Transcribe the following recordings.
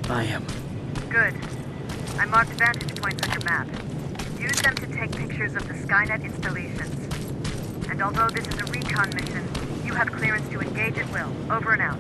I am. Good. I marked vantage points on your map. Use them to take pictures of the Skynet installations. And although this is a recon mission, you have clearance to engage at will. Over and out.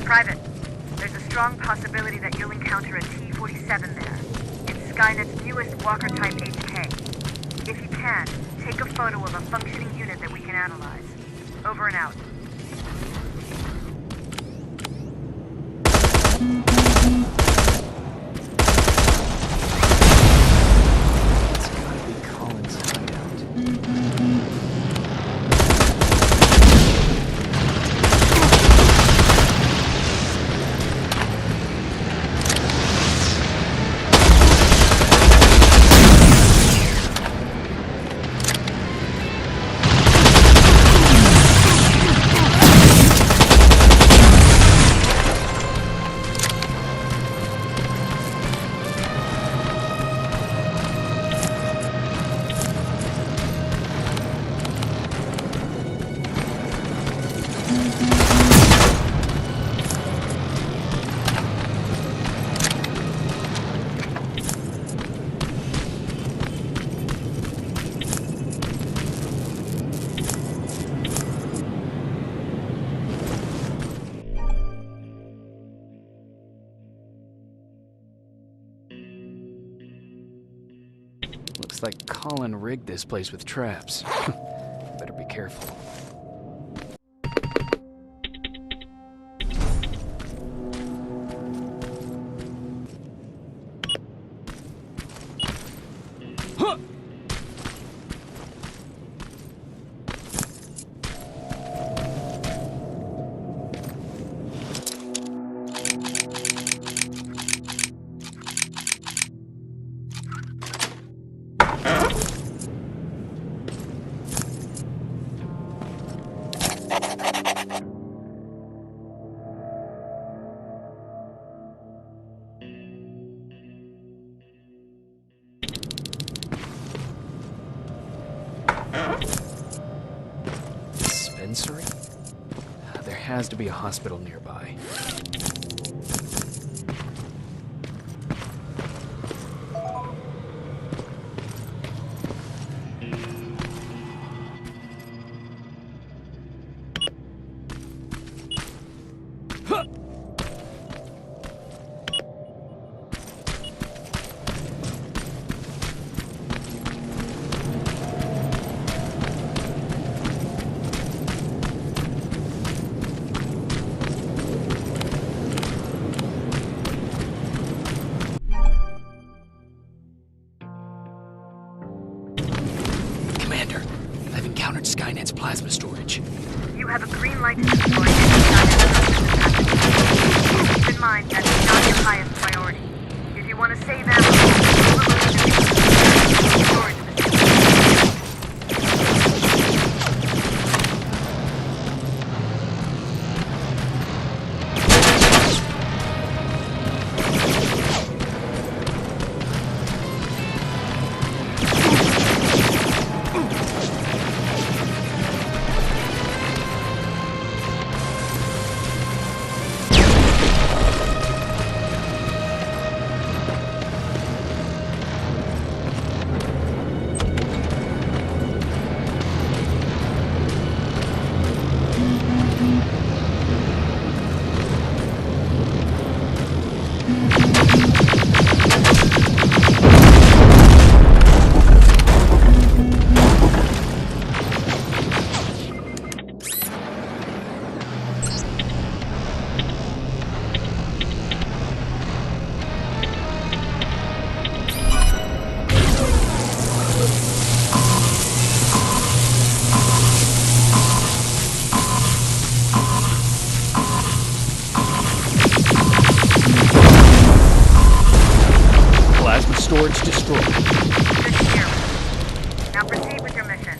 Private, there's a strong possibility that you'll encounter a T-47 there. It's Skynet's newest Walker-type HK. If you can, take a photo of a functioning unit that we can analyze. Over and out. It's gotta be Colin's hideout. Looks like Colin rigged this place with traps. Better be careful. Huh! Dispensary? There has to be a hospital nearby. Huh! Commander, I've encountered Skynet's plasma storage. You have a green light to deploy any Keep in mind that is not your highest priority. If you want to save ammo, storage of the Storage destroyed. Good to hear. Now proceed with your mission.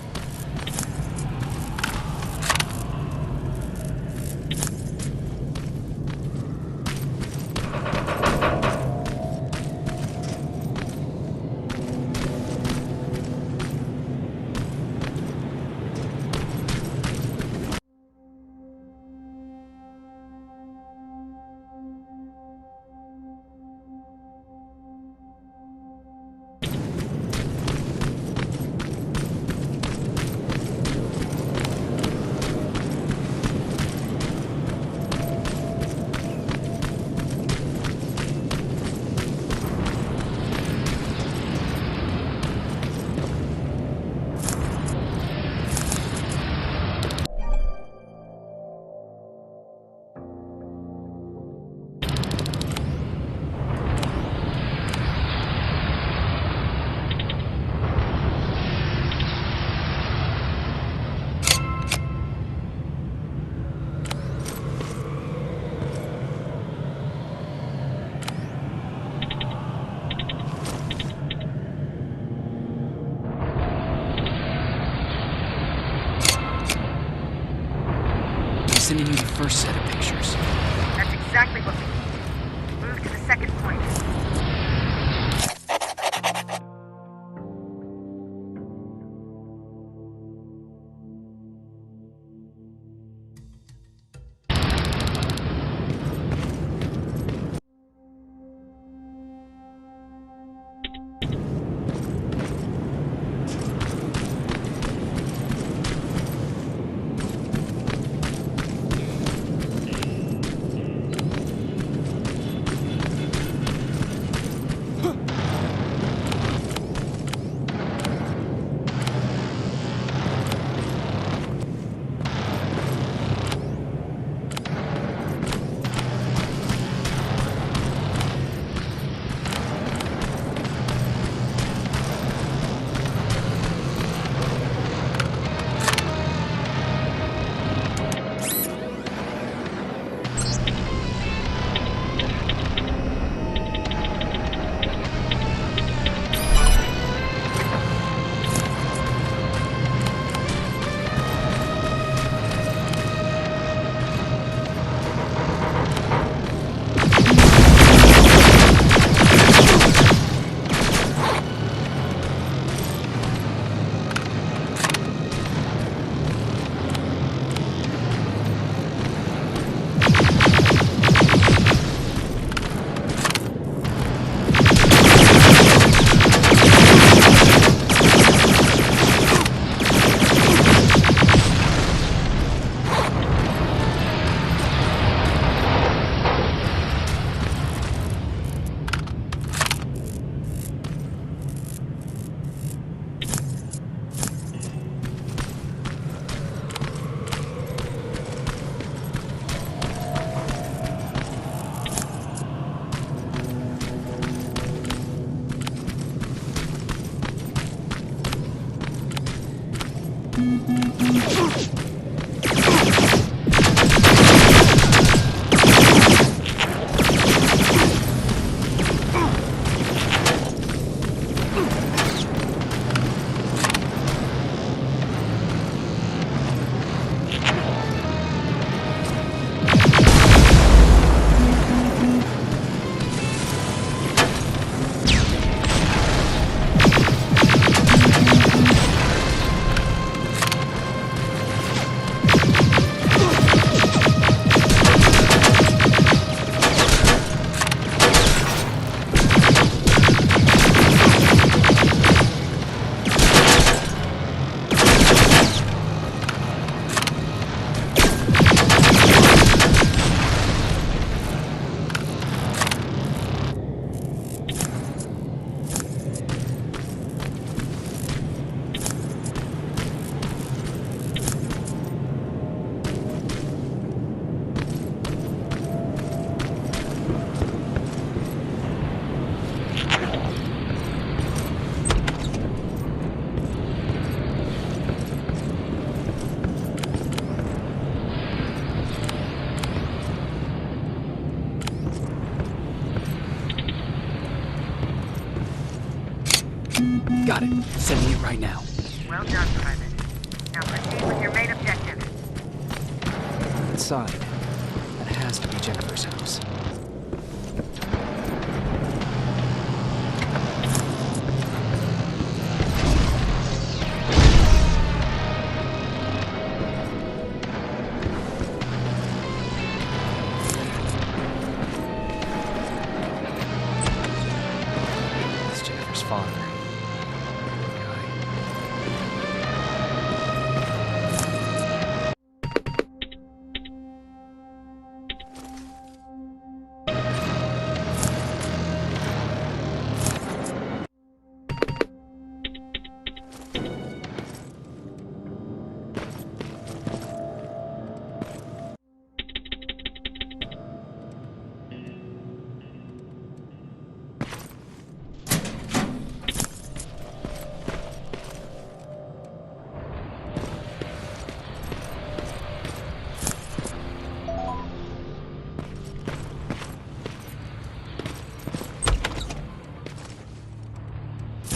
Sending you the first set of pictures. That's exactly what we need. Move to the second point. Got it. Sending it right now. Well done, Private. Now proceed with your main objective. Inside. That has to be Jennifer's house. It's Jennifer's father.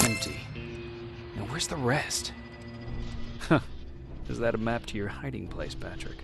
Empty. Now where's the rest? Huh. Is that a map to your hiding place, Patrick?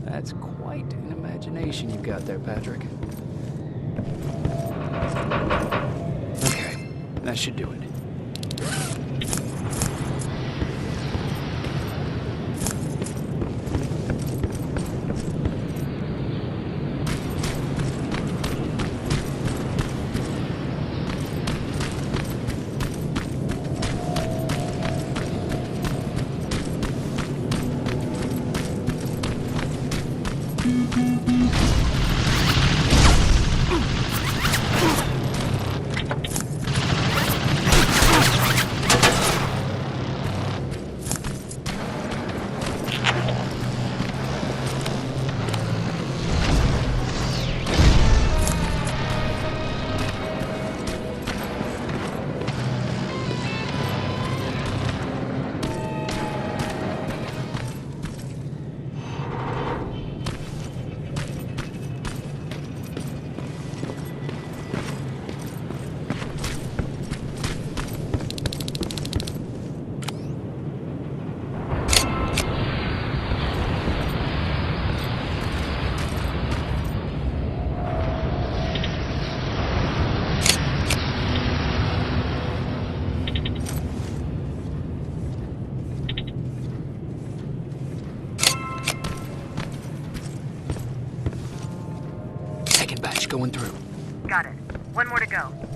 That's quite an imagination you've got there, Patrick. Okay, that should do it. go.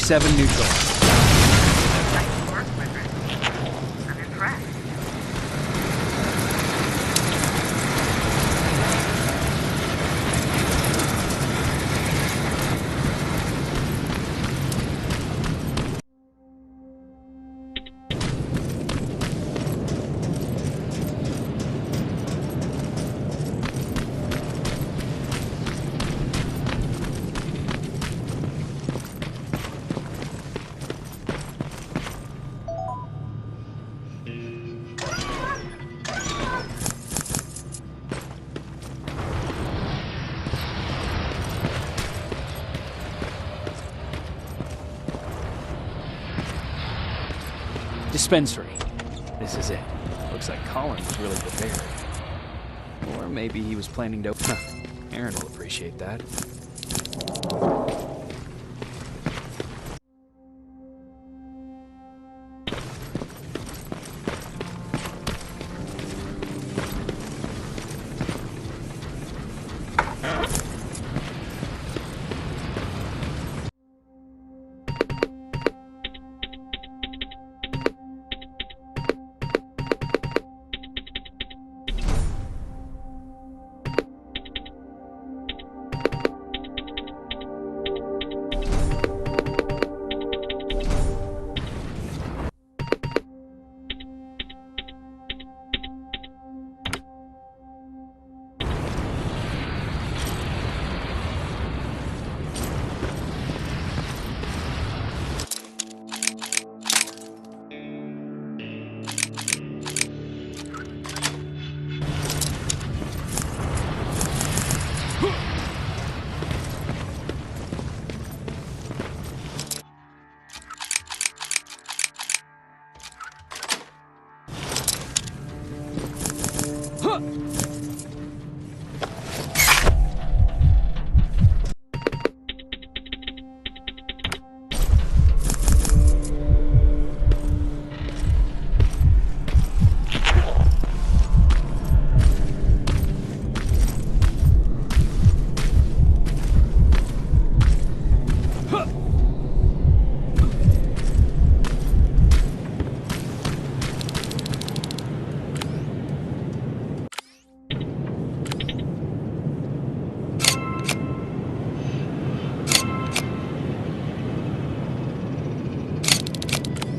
247 neutral. Nice work, River. I'm impressed. Dispensary. This is it. Looks like Colin was really prepared. Or maybe he was planning to... Huh. Aaron will appreciate that.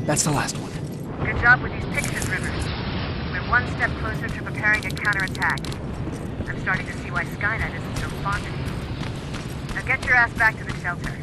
That's the last one. Good job with these pictures, River. We're one step closer to preparing a counterattack. I'm starting to see why Skynet isn't so fond of you. Now get your ass back to the shelter.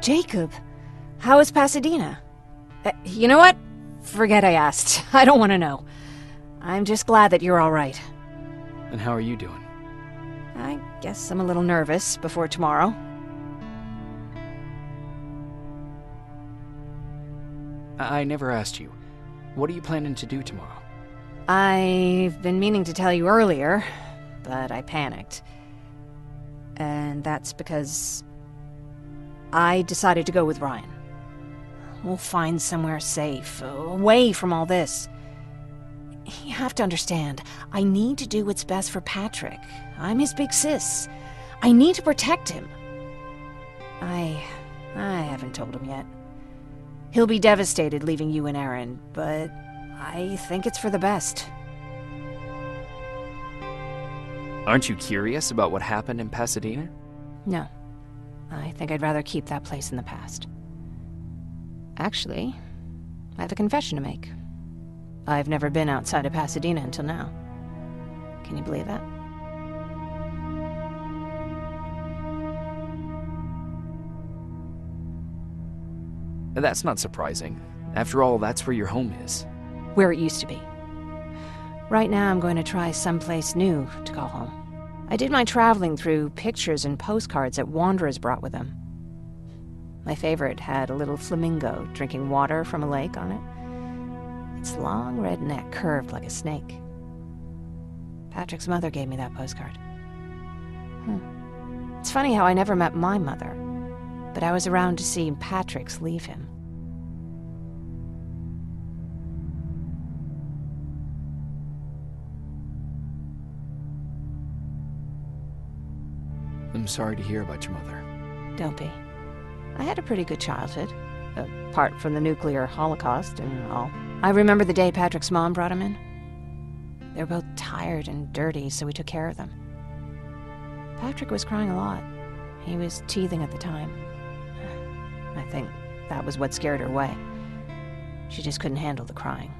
Jacob, how is Pasadena? You know what? Forget I asked. I don't want to know. I'm just glad that you're all right. And how are you doing? I guess I'm a little nervous before tomorrow. I never asked you. What are you planning to do tomorrow? I've been meaning to tell you earlier, but I panicked. And that's because... I decided to go with Ryan. We'll find somewhere safe, away from all this. You have to understand, I need to do what's best for Patrick. I'm his big sis. I need to protect him. I haven't told him yet. He'll be devastated leaving you and Aaron, but I think it's for the best. Aren't you curious about what happened in Pasadena? No. I think I'd rather keep that place in the past. Actually, I have a confession to make. I've never been outside of Pasadena until now. Can you believe that? That's not surprising. After all, that's where your home is. Where it used to be. Right now, I'm going to try someplace new to call home. I did my traveling through pictures and postcards that wanderers brought with them. My favorite had a little flamingo drinking water from a lake on it. Its long red neck curved like a snake. Patrick's mother gave me that postcard. It's funny how I never met my mother, but I was around to see Patrick's leave him. I'm sorry to hear about your mother. Don't be. I had a pretty good childhood, apart from the nuclear holocaust and all. I remember the day Patrick's mom brought him in. They were both tired and dirty, so we took care of them. Patrick was crying a lot. He was teething at the time. I think that was what scared her away. She just couldn't handle the crying.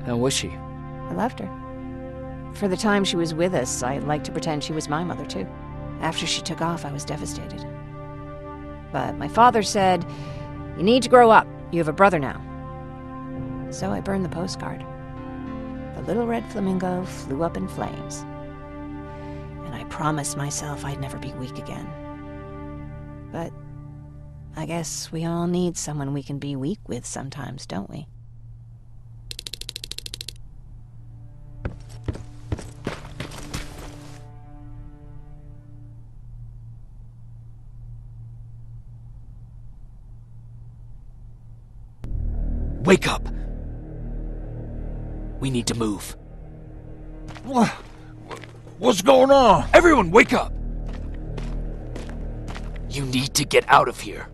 How was she? I loved her. For the time she was with us, I liked to pretend she was my mother, too. After she took off, I was devastated. But my father said, "You need to grow up. You have a brother now." So I burned the postcard. The little red flamingo flew up in flames. And I promised myself I'd never be weak again. But I guess we all need someone we can be weak with sometimes, don't we? Wake up! We need to move. What's going on? Everyone, wake up! You need to get out of here.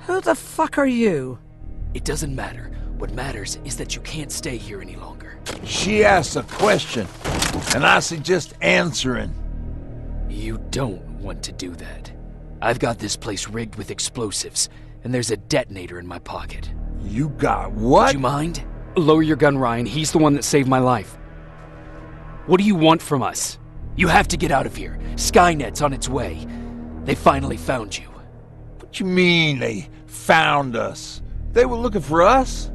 Who the fuck are you? It doesn't matter. What matters is that you can't stay here any longer. She asked a question, and I suggest answering. You don't want to do that. I've got this place rigged with explosives, and there's a detonator in my pocket. You got what? Would you mind? Lower your gun, Ryan. He's the one that saved my life. What do you want from us? You have to get out of here. Skynet's on its way. They finally found you. What you mean they found us? They were looking for us?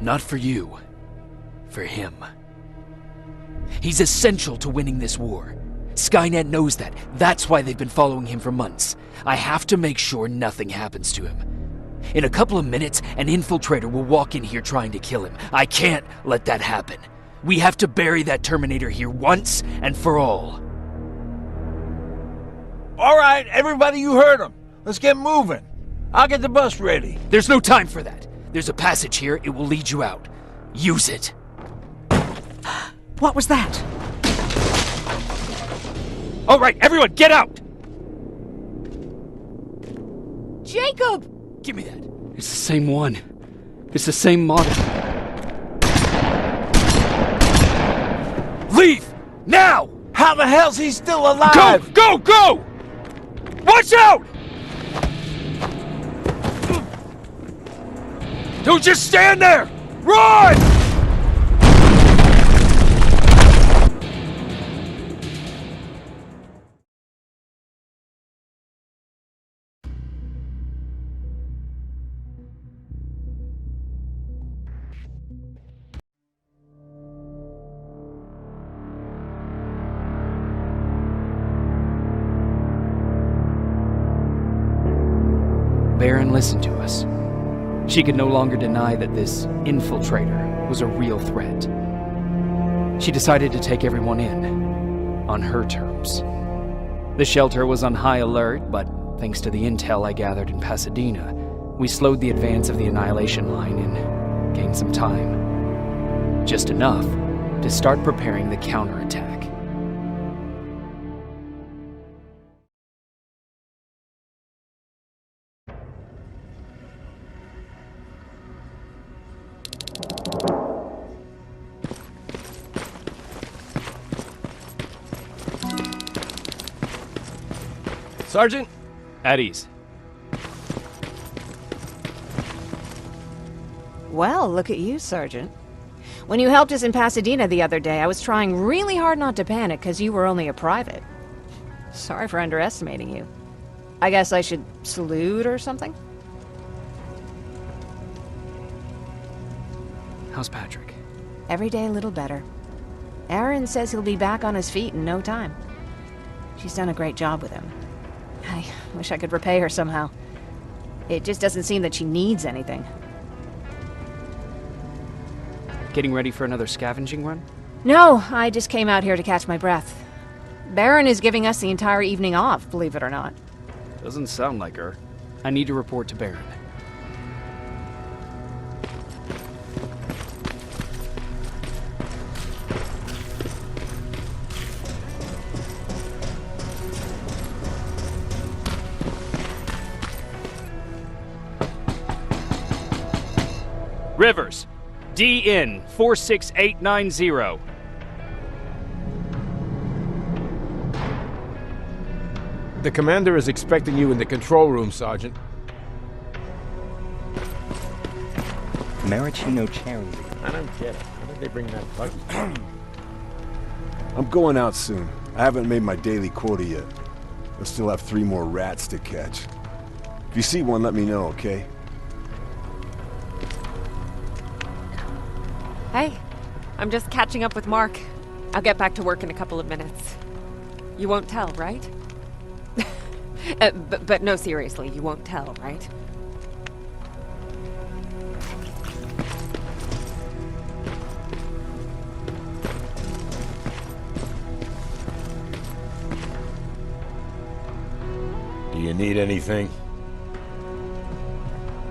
Not for you. For him. He's essential to winning this war. Skynet knows that. That's why they've been following him for months. I have to make sure nothing happens to him. In a couple of minutes, an infiltrator will walk in here trying to kill him. I can't let that happen. We have to bury that Terminator here once and for all. All right, everybody, you heard him. Let's get moving. I'll get the bus ready. There's no time for that. There's a passage here. It will lead you out. Use it. What was that? All right, everyone, get out! Jacob! Give me that. It's the same one. It's the same model. Leave! Now! How the hell's he still alive? Go! Go! Go! Watch out! Don't just stand there! Run! Baron listened to us. She could no longer deny that this infiltrator was a real threat. She decided to take everyone in, on her terms. The shelter was on high alert, but thanks to the intel I gathered in Pasadena, we slowed the advance of the Annihilation Line and gained some time. Just enough to start preparing the counterattack. Sergeant? At ease. Well, look at you, Sergeant. When you helped us in Pasadena the other day, I was trying really hard not to panic because you were only a private. Sorry for underestimating you. I guess I should salute or something? How's Patrick? Every day a little better. Aaron says he'll be back on his feet in no time. She's done a great job with him. I wish I could repay her somehow. It just doesn't seem that she needs anything. Getting ready for another scavenging run? No, I just came out here to catch my breath. Baron is giving us the entire evening off, believe it or not. Doesn't sound like her. I need to report to Baron. Rivers, DN 46890. The commander is expecting you in the control room, Sergeant. Maraschino cherry. I don't get it. How did they bring that buggy? I'm going out soon. I haven't made my daily quota yet. I still have 3 more rats to catch. If you see one, let me know, okay? Hey, I'm just catching up with Mark. I'll get back to work in a couple of minutes. You won't tell, right? But no, seriously, you won't tell, right? Do you need anything?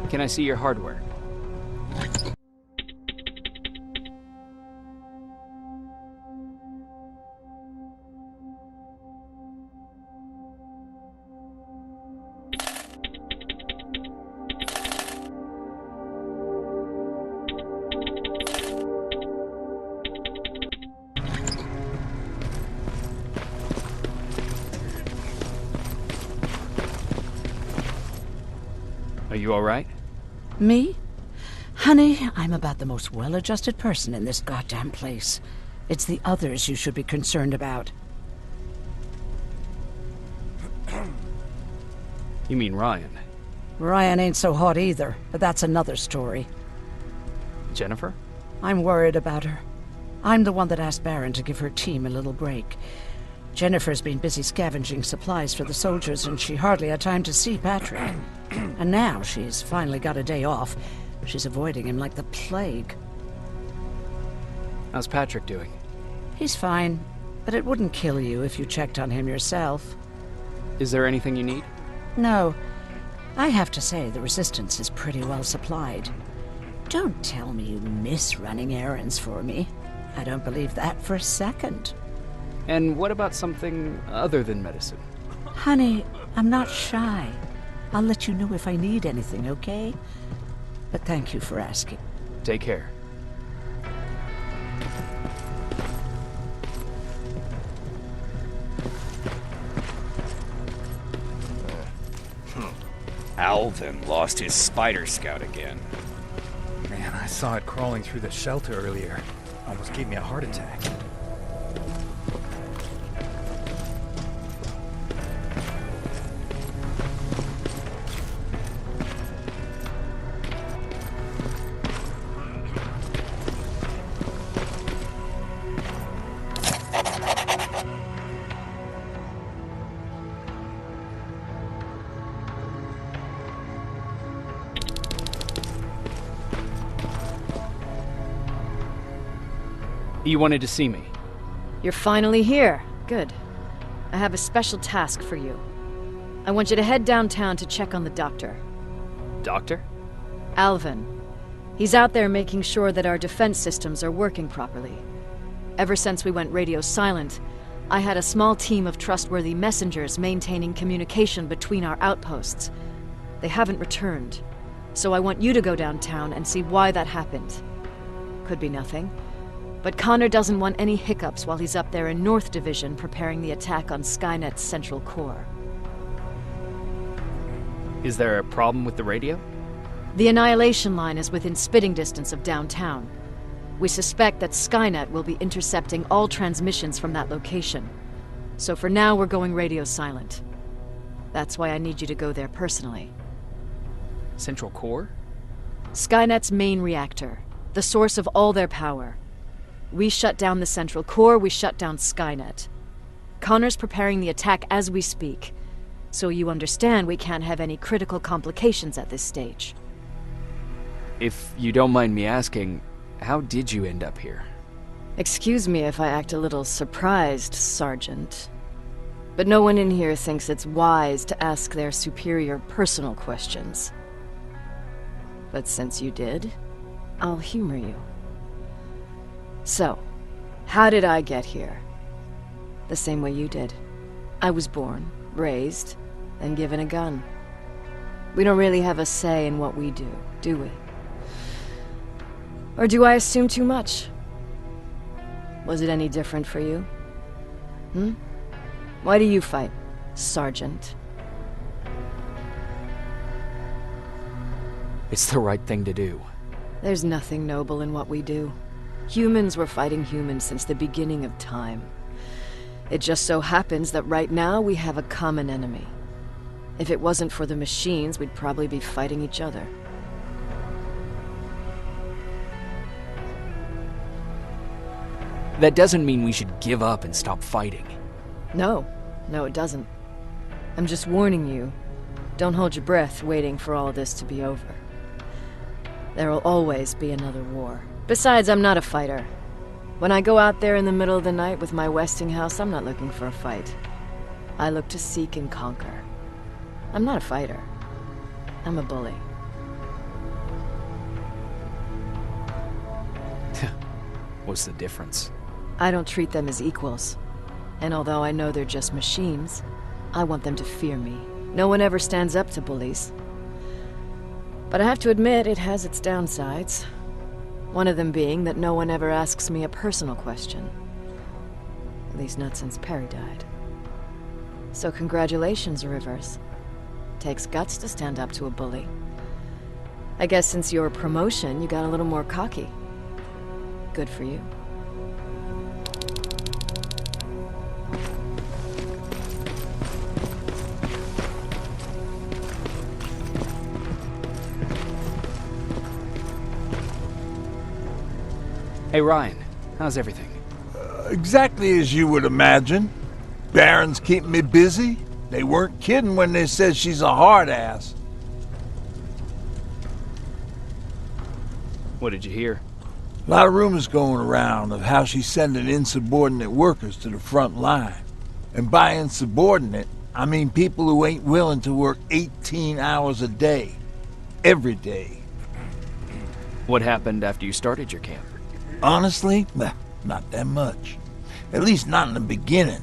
Can I see your hardware? Are you all right? Me? Honey, I'm about the most well-adjusted person in this goddamn place. It's the others you should be concerned about. You mean Ryan? Ryan ain't so hot either, but that's another story. Jennifer? I'm worried about her. I'm the one that asked Baron to give her team a little break. Jennifer's been busy scavenging supplies for the soldiers, and she hardly had time to see Patrick. And now she's finally got a day off. She's avoiding him like the plague. How's Patrick doing? He's fine, but it wouldn't kill you if you checked on him yourself. Is there anything you need? No. I have to say the Resistance is pretty well supplied. Don't tell me you miss running errands for me. I don't believe that for a second. And what about something other than medicine? Honey, I'm not shy. I'll let you know if I need anything, okay? But thank you for asking. Take care. Alvin lost his spider scout again. Man, I saw it crawling through the shelter earlier. Almost gave me a heart attack. You wanted to see me? You're finally here. Good. I have a special task for you. I want you to head downtown to check on the doctor. Doctor? Alvin. He's out there making sure that our defense systems are working properly. Ever since we went radio silent, I had a small team of trustworthy messengers maintaining communication between our outposts. They haven't returned, so I want you to go downtown and see why that happened. Could be nothing, but Connor doesn't want any hiccups while he's up there in North Division preparing the attack on Skynet's central core. Is there a problem with the radio? The Annihilation Line is within spitting distance of downtown. We suspect that Skynet will be intercepting all transmissions from that location. So for now, we're going radio silent. That's why I need you to go there personally. Central core? Skynet's main reactor, the source of all their power. We shut down the central core, we shut down Skynet. Connor's preparing the attack as we speak, so you understand we can't have any critical complications at this stage. If you don't mind me asking, how did you end up here? Excuse me if I act a little surprised, Sergeant. But no one in here thinks it's wise to ask their superior personal questions. But since you did, I'll humor you. So, how did I get here? The same way you did. I was born, raised, and given a gun. We don't really have a say in what we do we? Or do I assume too much? Was it any different for you? Why do you fight, Sergeant? It's the right thing to do. There's nothing noble in what we do. Humans were fighting humans since the beginning of time. It just so happens that right now we have a common enemy. If it wasn't for the machines, we'd probably be fighting each other. That doesn't mean we should give up and stop fighting. No, it doesn't. I'm just warning you. Don't hold your breath waiting for all this to be over. There will always be another war. Besides, I'm not a fighter. When I go out there in the middle of the night with my Westinghouse, I'm not looking for a fight. I look to seek and conquer. I'm not a fighter. I'm a bully. What's the difference? I don't treat them as equals. And although I know they're just machines, I want them to fear me. No one ever stands up to bullies. But I have to admit, it has its downsides. One of them being that no one ever asks me a personal question. At least not since Perry died. So congratulations, Rivers. Takes guts to stand up to a bully. I guess since your promotion, you got a little more cocky. Good for you. Hey Ryan, how's everything? Exactly as you would imagine. Baron's keeping me busy. They weren't kidding when they said she's a hard ass. What did you hear? A lot of rumors going around of how she's sending insubordinate workers to the front line. And by insubordinate, I mean people who ain't willing to work 18 hours a day. Every day. What happened after you started your camp? Honestly, not that much. At least not in the beginning.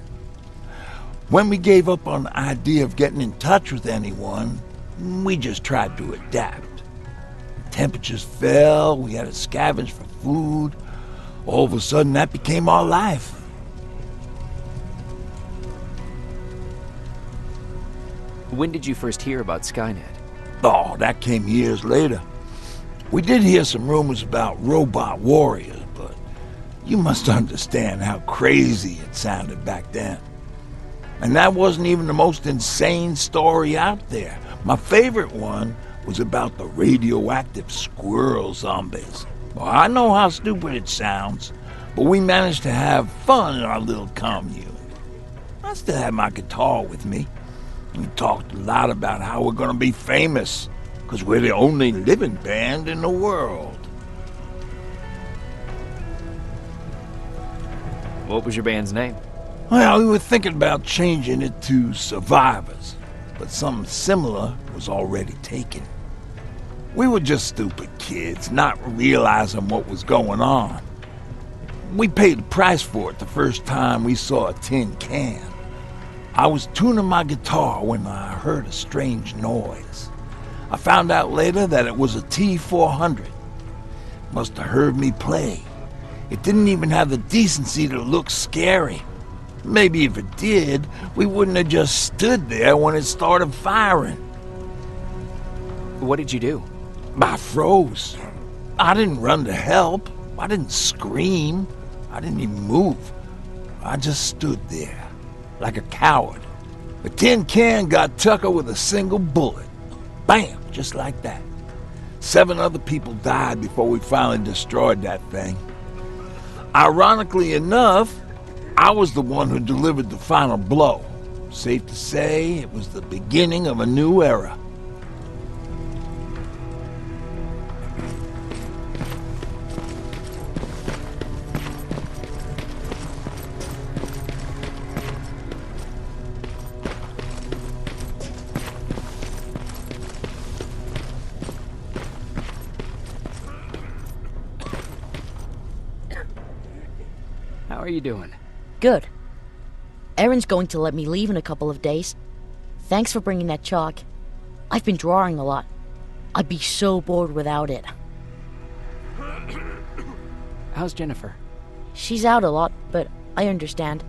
When we gave up on the idea of getting in touch with anyone, we just tried to adapt. Temperatures fell, we had to scavenge for food. All of a sudden, that became our life. When did you first hear about Skynet? Oh, that came years later. We did hear some rumors about robot warriors, but you must understand how crazy it sounded back then. And that wasn't even the most insane story out there. My favorite one was about the radioactive squirrel zombies. Well, I know how stupid it sounds, but we managed to have fun in our little commune. I still have my guitar with me. We talked a lot about how we're gonna be famous, because we're the only living band in the world. What was your band's name? Well, we were thinking about changing it to survivors, but something similar was already taken. We were just stupid kids, not realizing what was going on. We paid the price for it the first time we saw a tin can. I was tuning my guitar when I heard a strange noise. I found out later that it was a T-400. Must have heard me play. It didn't even have the decency to look scary. Maybe if it did, we wouldn't have just stood there when it started firing. What did you do? I froze. I didn't run to help. I didn't scream. I didn't even move. I just stood there, like a coward. The tin can got Tucker with a single bullet. Bam! Just like that. 7 other people died before we finally destroyed that thing. Ironically enough, I was the one who delivered the final blow. Safe to say, it was the beginning of a new era. How are you doing? Good. Erin's going to let me leave in a couple of days. Thanks for bringing that chalk. I've been drawing a lot. I'd be so bored without it. How's Jennifer? She's out a lot, but I understand.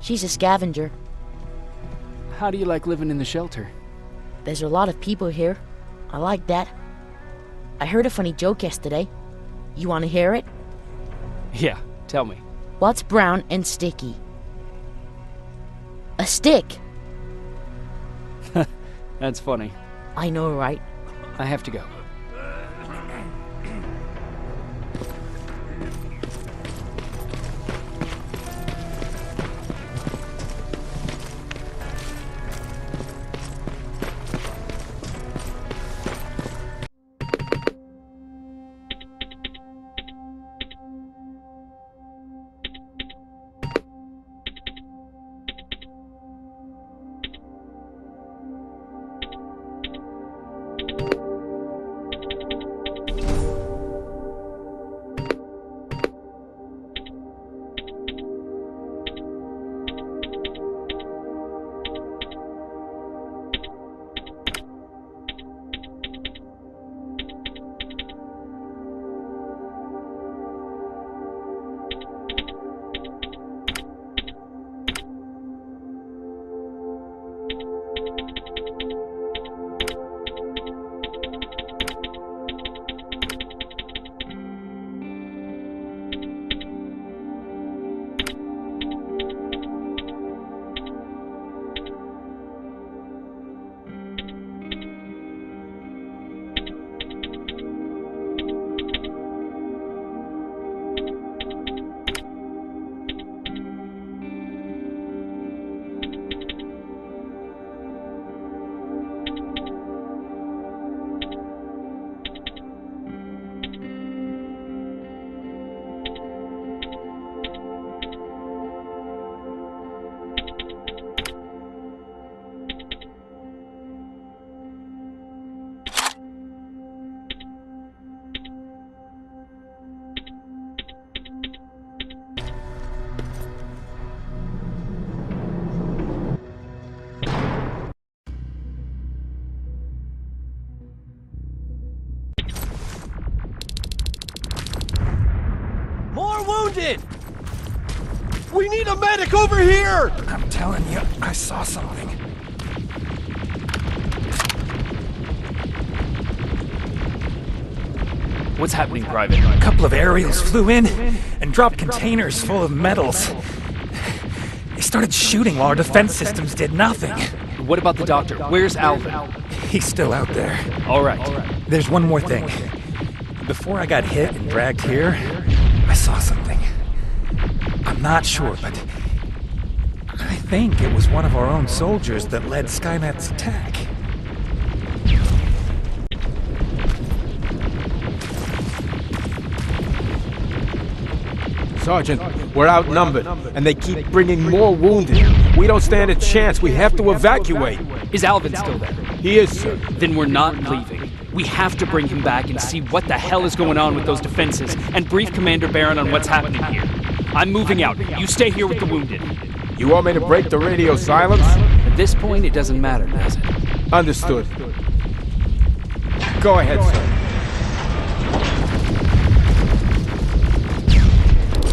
She's a scavenger. How do you like living in the shelter? There's a lot of people here. I like that. I heard a funny joke yesterday. You want to hear it? Yeah, tell me. What's brown and sticky? A stick! That's funny. I know, right? I have to go. wounded! We need a medic over here! I'm telling you, I saw something. What's happening, Private? A couple of aerials flew in and dropped containers full of metals. They started shooting while our defense systems did nothing. What about the doctor? Where's Alvin? He's still out there. All right. There's one more thing. Before I got hit and dragged here, I saw something. I'm not sure, but I think it was one of our own soldiers that led Skynet's attack. Sergeant, we're outnumbered, and they keep bringing more wounded. We don't stand a chance. We have to evacuate. Is Alvin still there? He is, sir. Then we're not leaving. We have to bring him back and see what the hell is going on with those defenses, and brief Commander Barron on what's happening here. I'm moving out. You stay here with the wounded. You want me to break the radio silence? At this point, it doesn't matter, does it? Understood. Go ahead, sir.